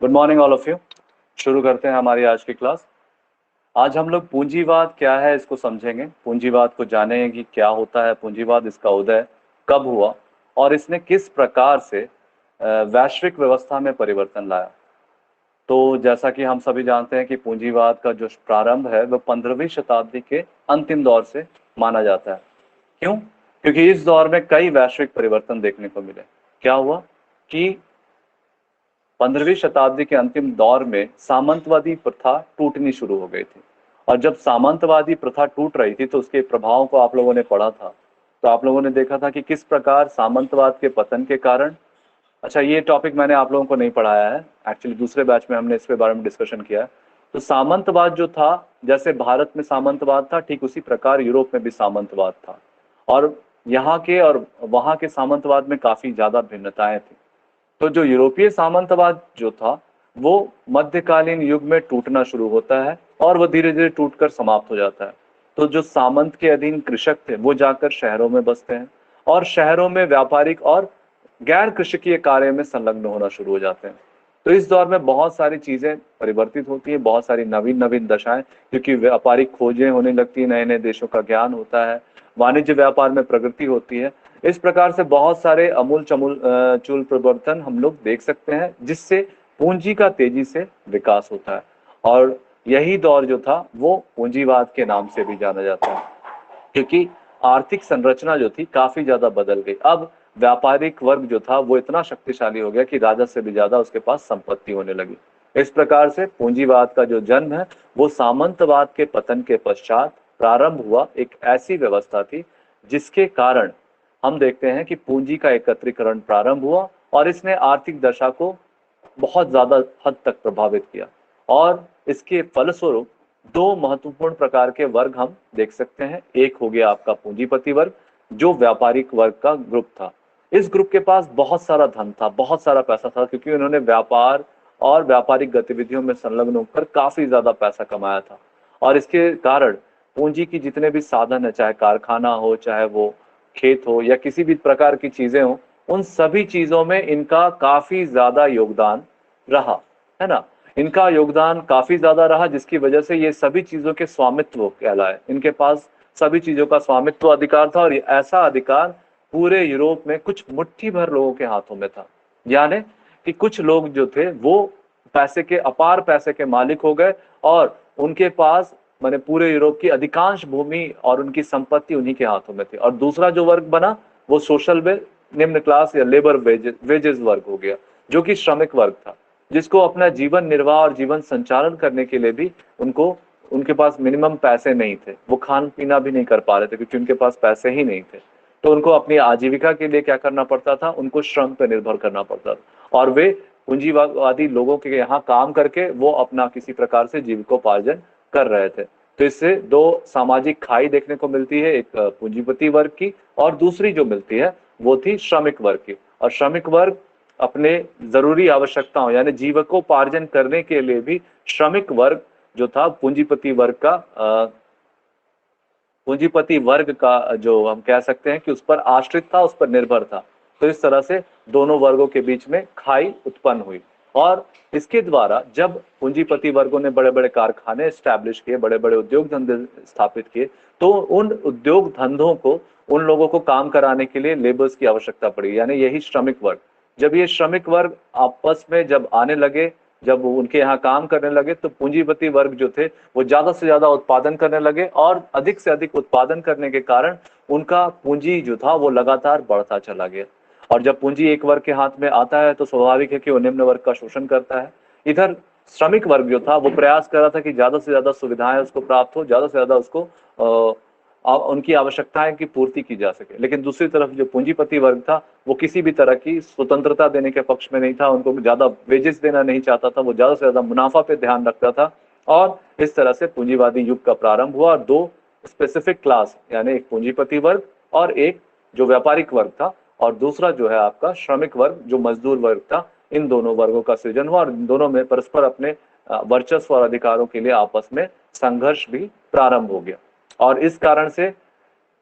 Good morning all of you. शुरू करते हैं हमारी आज की क्लास। आज हम लोग पूंजीवाद क्या है इसको समझेंगे, पूंजीवाद को जानेंगे कि क्या होता है पूंजीवाद, इसका उदय कब हुआ और इसने किस प्रकार से वैश्विक व्यवस्था में परिवर्तन लाया। तो जैसा कि हम सभी जानते हैं कि पूंजीवाद का जो प्रारंभ है वह 15वीं शताब्दी के अंतिम दौर से माना जाता है। क्यों? क्योंकि इस दौर में कई वैश्विक परिवर्तन देखने को मिले। क्या हुआ कि 15वीं शताब्दी के अंतिम दौर में सामंतवादी प्रथा टूटनी शुरू हो गई थी। और जब सामंतवादी प्रथा टूट रही थी तो उसके प्रभाव को आप लोगों ने पढ़ा था। तो आप लोगों ने देखा था कि किस प्रकार सामंतवाद के पतन के कारण, अच्छा ये टॉपिक मैंने आप लोगों को नहीं पढ़ाया है, एक्चुअली दूसरे बैच में हमने इसके बारे में डिस्कशन किया है। तो सामंतवाद जो था, जैसे भारत में सामंतवाद था ठीक उसी प्रकार यूरोप में भी सामंतवाद था। और यहाँ के और वहाँ के सामंतवाद में काफी ज्यादा भिन्नताएं थी। तो जो यूरोपीय सामंतवाद जो था वो मध्यकालीन युग में टूटना शुरू होता है और वो धीरे धीरे टूटकर समाप्त हो जाता है। तो जो सामंत के अधीन कृषक थे वो जाकर शहरों में बसते हैं और शहरों में व्यापारिक और गैर कृषकीय कार्य में संलग्न होना शुरू हो जाते हैं। तो इस दौर में बहुत सारी चीजें परिवर्तित होती है, बहुत सारी नवीन नवीन दशाएं, क्योंकि व्यापारिक खोजें होने लगती है, नए नए देशों का ज्ञान होता है, वाणिज्य व्यापार में प्रगति होती है। इस प्रकार से बहुत सारे अमूल चूल परिवर्तन हम लोग देख सकते हैं जिससे पूंजी का तेजी से विकास होता है। और यही दौर जो था वो पूंजीवाद के नाम से भी जाना जाता है, क्योंकि आर्थिक संरचना जो थी काफी ज्यादा बदल गई। अब व्यापारिक वर्ग जो था वो इतना शक्तिशाली हो गया कि राजा से भी ज्यादा उसके पास संपत्ति होने लगी। इस प्रकार से पूंजीवाद का जो जन्म है वो सामंतवाद के पतन के पश्चात प्रारंभ हुआ एक ऐसी व्यवस्था थी जिसके कारण हम देखते हैं कि पूंजी का एकत्रीकरण प्रारंभ हुआ और इसने आर्थिक दशा को बहुत ज्यादा हद तक प्रभावित किया। और इसके फलस्वरूप दो महत्वपूर्ण प्रकार के वर्ग हम देख सकते हैं। एक हो गया आपका पूंजीपति वर्ग, जो व्यापारिक वर्ग का ग्रुप था। इस ग्रुप के पास बहुत सारा धन था, बहुत सारा पैसा था, क्योंकि उन्होंने व्यापार और व्यापारिक गतिविधियों में संलग्न होकर काफी ज्यादा पैसा कमाया था। और इसके कारण पूंजी की जितने भी साधन है, चाहे कारखाना हो, चाहे वो खेत हो या किसी भी प्रकार की चीजें हो, उन सभी चीजों में इनका काफी ज्यादा योगदान रहा, है ना। इनका योगदान काफी ज्यादा रहा जिसकी वजह से ये सभी चीजों के स्वामित्व कहलाए। इनके पास सभी चीजों का स्वामित्व अधिकार था और ऐसा अधिकार पूरे यूरोप में कुछ मुट्ठी भर लोगों के हाथों में था। यानी कि कुछ लोग जो थे वो पैसे के, अपार पैसे के मालिक हो गए और उनके पास माने पूरे यूरोप की अधिकांश भूमि और उनकी संपत्ति उन्हीं के हाथों में थी। और दूसरा जो वर्ग बना वो सोशल वे, निम्न क्लास या लेबर वेजेस वर्ग हो गया, जो कि श्रमिक वर्ग था, जिसको अपना जीवन निर्वाह और जीवन संचालन करने के लिए भी उनके पास मिनिमम पैसे नहीं थे। वो खान पीना भी नहीं कर पा रहे थे क्योंकि उनके पास पैसे ही नहीं थे। तो उनको अपनी आजीविका के लिए क्या करना पड़ता था, उनको श्रम पर निर्भर करना पड़ता था और वे पूंजीवादी लोगों के यहाँ काम करके वो अपना किसी प्रकार से जीविकोपार्जन कर रहे थे। तो इससे दो सामाजिक खाई देखने को मिलती है, एक पूंजीपति वर्ग की और दूसरी जो मिलती है वो थी श्रमिक वर्ग की। और श्रमिक वर्ग अपने जरूरी आवश्यकताओं यानी जीविकोपार्जन करने के लिए भी श्रमिक वर्ग जो था पूंजीपति वर्ग का जो हम कह सकते हैं कि उस पर आश्रित था, उस पर निर्भर था। तो इस तरह से दोनों वर्गों के बीच में खाई उत्पन्न हुई। और इसके द्वारा जब पूंजीपति वर्गों ने बड़े बड़े कारखाने स्टैब्लिश किए, बड़े बड़े उद्योग धंधे स्थापित किए, तो उन उद्योग धंधों को, उन लोगों को काम कराने के लिए लेबर्स की आवश्यकता पड़ी, यानी यही श्रमिक वर्ग। जब ये श्रमिक वर्ग आपस में जब आने लगे, जब उनके यहाँ काम करने लगे, तो पूंजीपति वर्ग जो थे वो ज्यादा से ज्यादा उत्पादन करने लगे और अधिक से अधिक उत्पादन करने के कारण उनका पूंजी जो था वो लगातार बढ़ता चला गया। और जब पूंजी एक वर्ग के हाथ में आता है तो स्वाभाविक है कि वो निम्न वर्ग का शोषण करता है। इधर श्रमिक वर्ग जो था वो प्रयास कर रहा था कि ज्यादा से ज्यादा सुविधाएं उसको प्राप्त हो, ज्यादा से ज्यादा उसको उनकी आवश्यकताएं की पूर्ति की जा सके। लेकिन दूसरी तरफ जो पूंजीपति वर्ग था वो किसी भी तरह की स्वतंत्रता देने के पक्ष में नहीं था, उनको ज्यादा वेजेस देना नहीं चाहता था, वो ज्यादा से ज्यादा मुनाफा पे ध्यान रखता था। और इस तरह से पूंजीवादी युग का प्रारंभ हुआ। दो स्पेसिफिक क्लास यानी एक पूंजीपति वर्ग और एक जो व्यापारिक वर्ग था, और दूसरा जो है आपका श्रमिक वर्ग जो मजदूर वर्ग था, इन दोनों वर्गों का सृजन हुआ और इन दोनों में परस्पर अपने वर्चस्व और अधिकारों के लिए आपस में संघर्ष भी प्रारंभ हो गया। और इस कारण से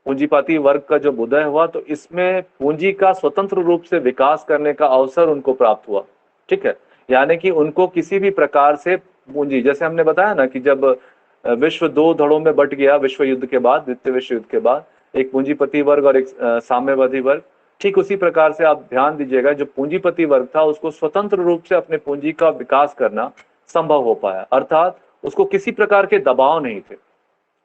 पूंजीपति वर्ग का जो उदय हुआ तो इसमें पूंजी का स्वतंत्र रूप से विकास करने का अवसर उनको प्राप्त हुआ। ठीक है, यानी कि उनको किसी भी प्रकार से पूंजी, जैसे हमने बताया ना कि जब विश्व दो धड़ों में बट गया विश्व युद्ध के बाद, द्वितीय विश्व युद्ध के बाद, एक पूंजीपति वर्ग और एक साम्यवादी वर्ग, ठीक उसी प्रकार से आप ध्यान दीजिएगा जो पूंजीपति वर्ग था उसको स्वतंत्र रूप से अपने पूंजी का विकास करना संभव हो पाया, अर्थात उसको किसी प्रकार के दबाव नहीं थे,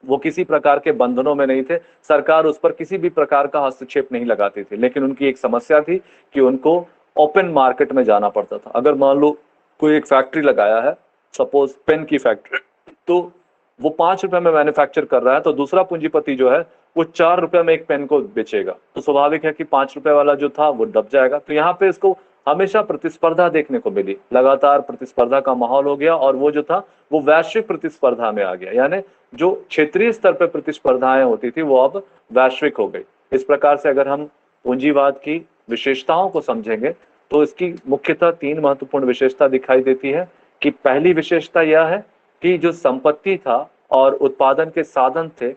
वो किसी प्रकार के बंधनों में नहीं थे, सरकार उस पर किसी भी प्रकार का हस्तक्षेप नहीं लगाती थी। लेकिन उनकी एक समस्या थी कि उनको ओपन मार्केट में जाना पड़ता था। अगर मान लो कोई एक फैक्ट्री लगाया है, सपोज पेन की फैक्ट्री, तो वो 5 रुपए में मैन्युफैक्चर कर रहा है, तो दूसरा पूंजीपति जो है वो 4 रुपए में एक पेन को बेचेगा, तो स्वाभाविक है कि 5 रुपए वाला जो था वो दब जाएगा। तो यहाँ पे इसको हमेशा प्रतिस्पर्धा देखने को मिली, लगातार प्रतिस्पर्धा का माहौल हो गया और वो जो था वो वैश्विक प्रतिस्पर्धा में आ गया, यानी जो क्षेत्रीय स्तर पर प्रतिस्पर्धाएं होती थी वो अब वैश्विक हो गई। इस प्रकार से अगर हम पूंजीवाद की विशेषताओं को समझेंगे तो इसकी मुख्यतः 3 महत्वपूर्ण विशेषता दिखाई देती है। कि पहली विशेषता यह है कि जो संपत्ति था और उत्पादन के साधन थे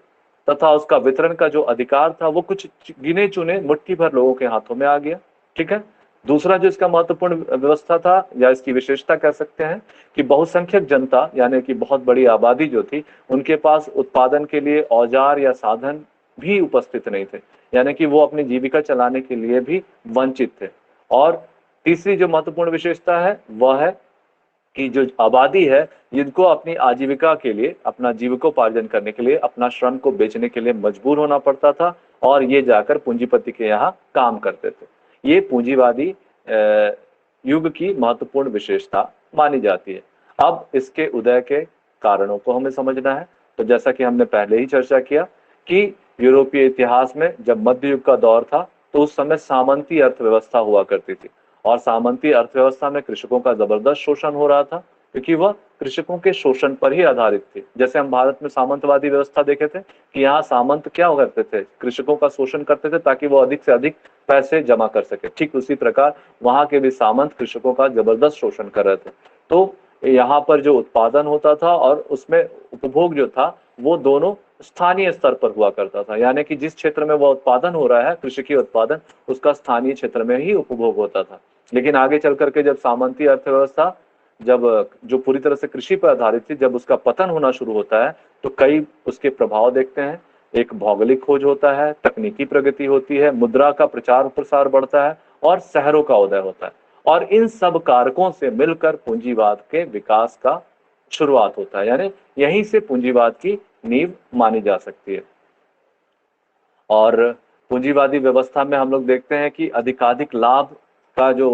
तथा उसका वितरण का जो अधिकार था वो कुछ गिने चुने मुट्ठी भर लोगों के हाथों में आ गया, ठीक है। दूसरा जो इसका महत्वपूर्ण व्यवस्था था या इसकी विशेषता कह सकते हैं कि बहुसंख्यक जनता यानी कि बहुत बड़ी आबादी जो थी उनके पास उत्पादन के लिए औजार या साधन भी उपस्थित नहीं थे, यानी कि वो अपनी जीविका चलाने के लिए भी वंचित थे। और तीसरी जो महत्वपूर्ण विशेषता है वह है कि जो आबादी है इनको अपनी आजीविका के लिए, अपना जीविकोपार्जन करने के लिए अपना श्रम को बेचने के लिए मजबूर होना पड़ता था और ये जाकर पूंजीपति के यहाँ काम करते थे। ये पूंजीवादी युग की महत्वपूर्ण विशेषता मानी जाती है। अब इसके उदय के कारणों को हमें समझना है। तो जैसा कि हमने पहले ही चर्चा किया कि यूरोपीय इतिहास में जब मध्य युग का दौर था तो उस समय सामंती अर्थव्यवस्था हुआ करती थी और सामंती अर्थव्यवस्था में कृषकों का जबरदस्त शोषण हो रहा था क्योंकि वह कृषकों के शोषण पर ही आधारित थी। जैसे हम भारत में सामंतवादी व्यवस्था देखे थे कि यहाँ सामंत क्या करते थे, कृषकों का शोषण करते थे ताकि वो अधिक से अधिक पैसे जमा कर सके, ठीक उसी प्रकार वहां के भी सामंत कृषकों का जबरदस्त शोषण कर रहे थे। तो यहाँ पर जो उत्पादन होता था और उसमें उपभोग जो था वो दोनों स्थानीय स्तर पर हुआ करता था, यानी कि जिस क्षेत्र में वह उत्पादन हो रहा है कृषि उत्पादन उसका स्थानीय क्षेत्र में ही उपभोग होता था। लेकिन आगे चल करके जब सामंती अर्थव्यवस्था जब जो पूरी तरह से कृषि पर आधारित थी जब उसका पतन होना शुरू होता है तो कई उसके प्रभाव देखते हैं। एक भौगोलिक खोज होता है, तकनीकी प्रगति होती है, मुद्रा का प्रचार प्रसार बढ़ता है और शहरों का उदय होता है और इन सब कारकों से मिलकर पूंजीवाद के विकास का शुरुआत होता है, यानी यहीं से पूंजीवाद की नींव मानी जा सकती है। और पूंजीवादी व्यवस्था में हम लोग देखते हैं कि अधिकाधिक लाभ का जो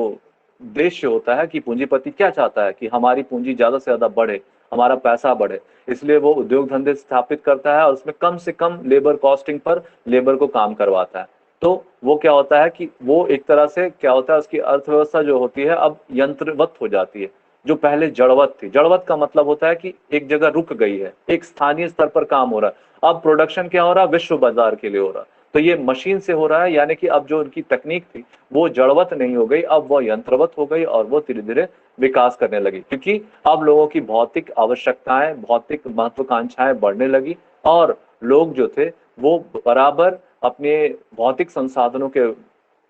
उद्देश्य होता है कि पूंजीपति क्या चाहता है कि हमारी पूंजी ज्यादा से ज्यादा बढ़े, हमारा पैसा बढ़े, इसलिए वो उद्योग धंधे स्थापित करता है और उसमें कम से कम लेबर कॉस्टिंग पर लेबर को काम करवाता है। तो वो क्या होता है कि वो एक तरह से क्या होता है उसकी अर्थव्यवस्था जो होती है अब यंत्रवत हो जाती है, जो पहले जड़वत थी। जड़वत का मतलब होता है कि एक जगह रुक गई है, एक स्थानीय स्तर पर काम हो रहा है, अब प्रोडक्शन क्या हो रहा है विश्व बाजार के लिए हो रहा है, तो ये मशीन से हो रहा है, यानी कि अब जो उनकी तकनीक थी वो जड़वत नहीं हो गई, अब वो यंत्रवत हो गई और वो धीरे धीरे विकास करने लगी क्योंकि अब लोगों की भौतिक आवश्यकताएं, भौतिक महत्वाकांक्षाएं बढ़ने लगी और लोग जो थे वो बराबर अपने भौतिक संसाधनों के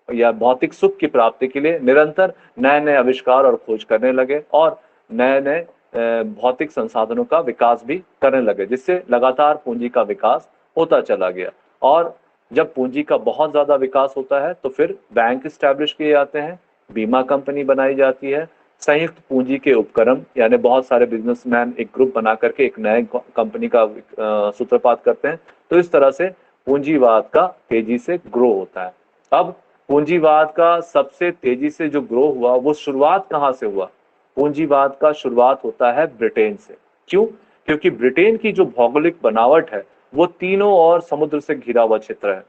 या भौतिक सुख की प्राप्ति के लिए निरंतर नए नए आविष्कार और खोज करने लगे और नए नए भौतिक संसाधनों का विकास भी करने लगे, जिससे लगातार पूंजी का विकास होता चला गया। और जब पूंजी का बहुत ज्यादा विकास होता है तो फिर बैंक स्टैब्लिश किए जाते हैं, बीमा कंपनी बनाई जाती है, संयुक्त पूंजी के उपक्रम यानी बहुत सारे बिजनेसमैन एक ग्रुप बना करके एक नए कंपनी का सूत्रपात करते हैं। तो इस तरह से पूंजीवाद का तेजी से ग्रो होता है। अब पूंजीवाद का सबसे तेजी से जो ग्रो हुआ वो शुरुआत कहाँ से हुआ? पूंजीवाद का शुरुआत होता है ब्रिटेन से। क्यों? क्योंकि ब्रिटेन की जो भौगोलिक बनावट है वो तीनों ओर समुद्र से घिरा हुआ क्षेत्र है,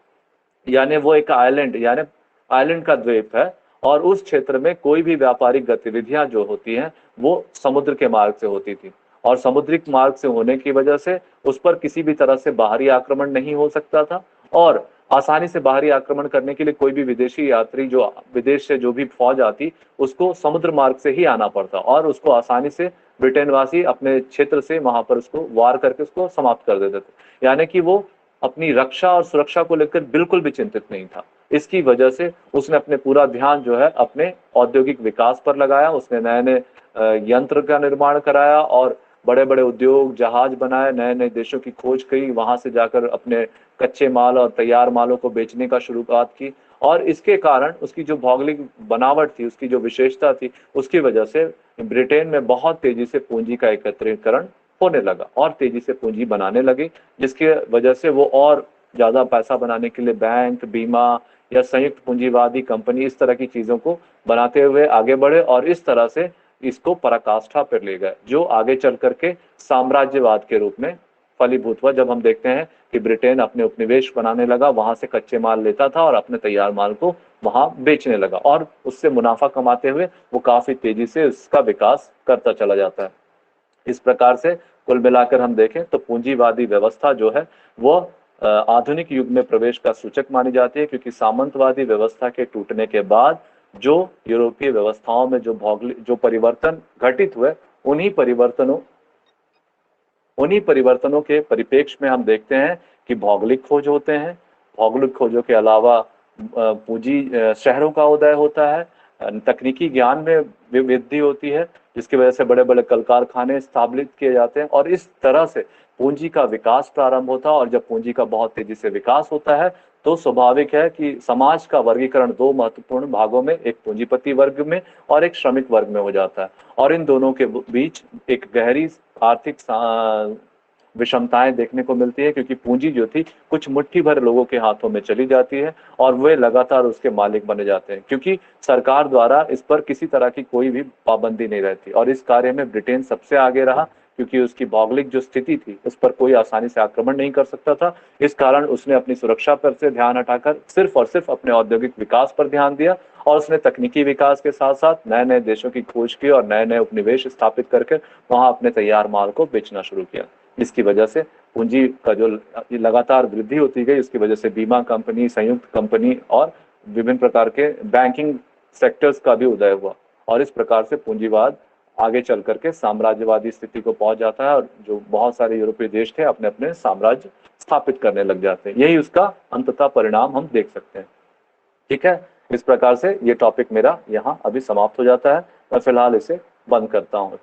यानी वो एक आइलैंड यानी आइलैंड का द्वीप है और उस क्षेत्र में कोई भी व्यापारिक गतिविधियां जो होती हैं वो समुद्र के मार्ग से होती थी और समुद्रिक मार्ग से होने की वजह से उस पर किसी भी तरह से बाहरी आक्रमण नहीं हो सकता था और आसानी से बाहरी आक्रमण करने के लिए कोई भी विदेशी यात्री जो विदेश से जो भी फौज आती उसको समुद्र मार्ग से ही आना पड़ता और उसको आसानी से ब्रिटेन वासी अपने क्षेत्र से वहां पर उसको वार करके उसको समाप्त कर देते थे, यानी कि वो अपनी रक्षा और सुरक्षा को लेकर बिल्कुल भी चिंतित नहीं था। इसकी वजह से उसने अपने पूरा ध्यान जो है अपने औद्योगिक विकास पर लगाया, उसने नए नए यंत्र का निर्माण कराया और बड़े बड़े उद्योग, जहाज बनाए, नए नए देशों की खोज की, वहां से जाकर अपने कच्चे माल और तैयार मालों को बेचने का शुरुआत की। और इसके कारण उसकी जो भौगोलिक बनावट थी, उसकी जो विशेषता थी, उसकी वजह से ब्रिटेन में बहुत तेजी से पूंजी का एकत्रीकरण होने लगा और तेजी से पूंजी बनाने लगी, जिसकी वजह से वो और ज्यादा पैसा बनाने के लिए बैंक, बीमा या संयुक्त पूंजीवादी कंपनी, इस तरह की चीजों को बनाते हुए आगे बढ़े और इस तरह से इसको पराकाष्ठा पर ले गए, जो आगे चल करके साम्राज्यवाद के रूप में फलीभूत हुआ। जब हम देखते हैं कि ब्रिटेन अपने उपनिवेश बनाने लगा, वहां से कच्चे माल लेता था और अपने तैयार माल को वहां बेचने लगा और उससे मुनाफा कमाते हुए वो काफी तेजी से उसका विकास करता चला जाता है। इस प्रकार से कुल मिलाकर हम देखें तो पूंजीवादी व्यवस्था जो है वो आधुनिक युग में प्रवेश का सूचक मानी जाती है, क्योंकि सामंतवादी व्यवस्था के टूटने के बाद जो यूरोपीय व्यवस्थाओं में जो परिवर्तन घटित हुए, उन्हीं परिवर्तनों के परिप्रेक्ष्य में हम देखते हैं कि भौगोलिक खोज होते हैं। भौगोलिक खोजों के अलावा पूंजी शहरों का उदय होता है, तकनीकी ज्ञान में वृद्धि होती है, जिसकी वजह से बड़े बड़े कल कारखाने स्थापित किए जाते हैं और इस तरह से पूंजी का विकास प्रारंभ होता है। और जब पूंजी का बहुत तेजी से विकास होता है तो स्वाभाविक है कि समाज का वर्गीकरण दो महत्वपूर्ण भागों में, एक पूंजीपति वर्ग में और एक श्रमिक वर्ग में हो जाता है। और इन दोनों के बीच एक गहरी आर्थिक विषमताएं देखने को मिलती है, क्योंकि पूंजी जो थी कुछ मुट्ठी भर लोगों के हाथों में चली जाती है और वे लगातार उसके मालिक बने जाते हैं, क्योंकि सरकार द्वारा इस पर किसी तरह की कोई भी पाबंदी नहीं रहती। और इस कार्य में ब्रिटेन सबसे आगे रहा, क्योंकि उसकी भौगोलिक जो स्थिति थी उस पर कोई आसानी से आक्रमण नहीं कर सकता था। इस कारण उसने अपनी सुरक्षा पर से ध्यान हटाकर सिर्फ और सिर्फ अपने औद्योगिक विकास पर ध्यान दिया और उसने तकनीकी विकास के साथ साथ नए नए देशों की खोज की और नए नए उपनिवेश स्थापित करके वहां अपने तैयार माल को बेचना शुरू किया। इसकी वजह से पूंजी का जो लगातार वृद्धि होती गई, उसकी वजह से बीमा कंपनी, संयुक्त कंपनी और विभिन्न प्रकार के बैंकिंग सेक्टर्स का भी उदय हुआ और इस प्रकार से पूंजीवाद आगे चल करके साम्राज्यवादी स्थिति को पहुंच जाता है और जो बहुत सारे यूरोपीय देश थे अपने अपने साम्राज्य स्थापित करने लग जाते हैं। यही उसका अंततः परिणाम हम देख सकते हैं। ठीक है, इस प्रकार से ये टॉपिक मेरा यहाँ अभी समाप्त हो जाता है। मैं फिलहाल इसे बंद करता हूँ।